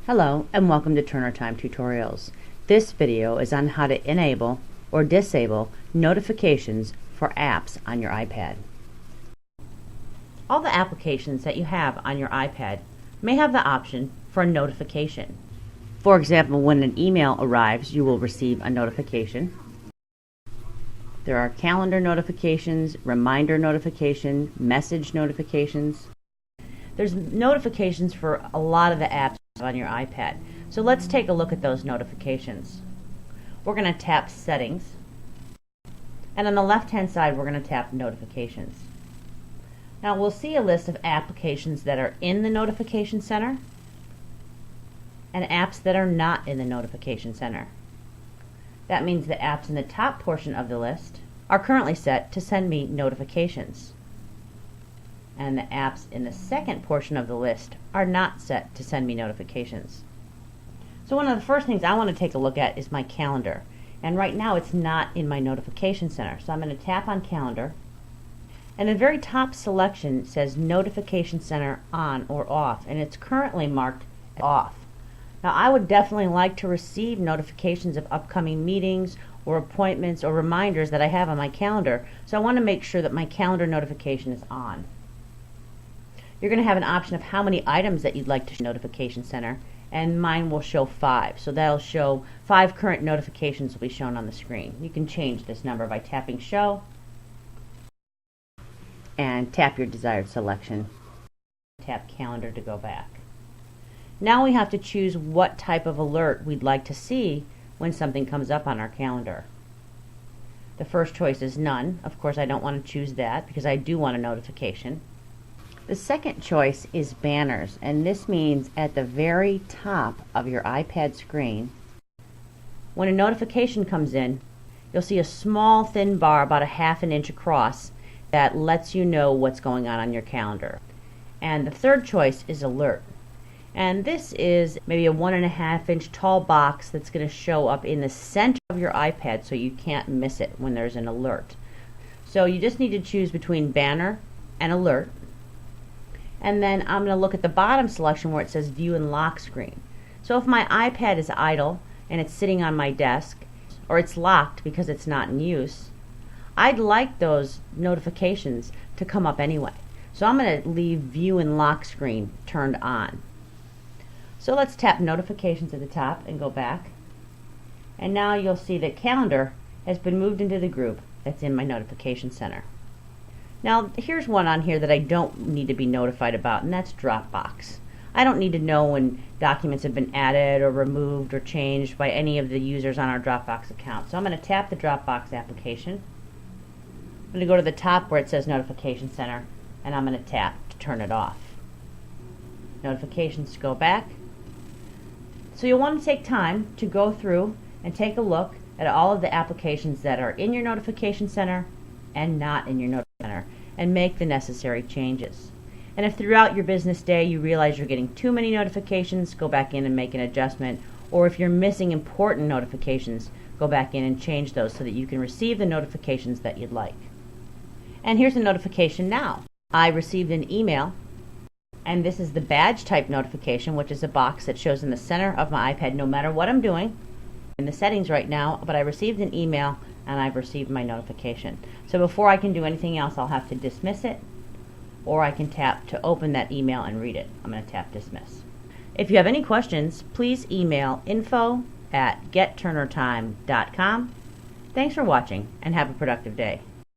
Hello and welcome to Turner Time Tutorials. This video is on how to enable or disable notifications for apps on your iPad. All the applications that you have on your iPad may have the option for a notification. For example, when an email arrives, you will receive a notification. There are calendar notifications, reminder notifications, message notifications. There's notifications for a lot of the apps on your iPad. So let's take a look at those notifications. We're going to tap Settings, and on the left hand side we're going to tap Notifications. Now we'll see a list of applications that are in the Notification Center and apps that are not in the Notification Center. That means the apps in the top portion of the list are currently set to send me notifications, and the apps in the second portion of the list are not set to send me notifications. So one of the first things I want to take a look at is my calendar, and right now it's not in my Notification Center. So I'm going to tap on Calendar, and the very top selection says Notification Center on or off, and it's currently marked off. Now I would definitely like to receive notifications of upcoming meetings or appointments or reminders that I have on my calendar, so I want to make sure that my calendar notification is on. You're going to have an option of how many items that you'd like to show Notification Center, and mine will show 5. So that'll show 5 current notifications will be shown on the screen. You can change this number by tapping Show and tap your desired selection. Tap Calendar to go back. Now we have to choose what type of alert we'd like to see when something comes up on our calendar. The first choice is None. Of course I don't want to choose that because I do want a notification. The second choice is Banners, and this means at the very top of your iPad screen, when a notification comes in, you'll see a small thin bar about 1/2 inch across that lets you know what's going on your calendar. And the third choice is Alert, and this is maybe a 1.5 inch tall box that's going to show up in the center of your iPad so you can't miss it when there's an alert. So you just need to choose between Banner and Alert. And then I'm going to look at the bottom selection where it says View and Lock Screen. So if my iPad is idle and it's sitting on my desk, or it's locked because it's not in use, I'd like those notifications to come up anyway. So I'm going to leave View and Lock Screen turned on. So let's tap Notifications at the top and go back. And now you'll see that Calendar has been moved into the group that's in my Notification Center. Now here's one on here that I don't need to be notified about, and that's Dropbox. I don't need to know when documents have been added or removed or changed by any of the users on our Dropbox account. So I'm going to tap the Dropbox application. I'm going to go to the top where it says Notification Center, and I'm going to tap to turn it off. Notifications go back. So you'll want to take time to go through and take a look at all of the applications that are in your Notification Center and not in your Notification Center, and make the necessary changes. And if throughout your business day you realize you're getting too many notifications, go back in and make an adjustment. Or if you're missing important notifications, go back in and change those so that you can receive the notifications that you'd like. And here's a notification now. I received an email, and this is the badge type notification, which is a box that shows in the center of my iPad no matter what I'm doing in the settings right now, but I received an email and I've received my notification. So before I can do anything else, I'll have to dismiss it, or I can tap to open that email and read it. I'm going to tap Dismiss. If you have any questions, please email info@getturnertime.com. Thanks for watching and have a productive day.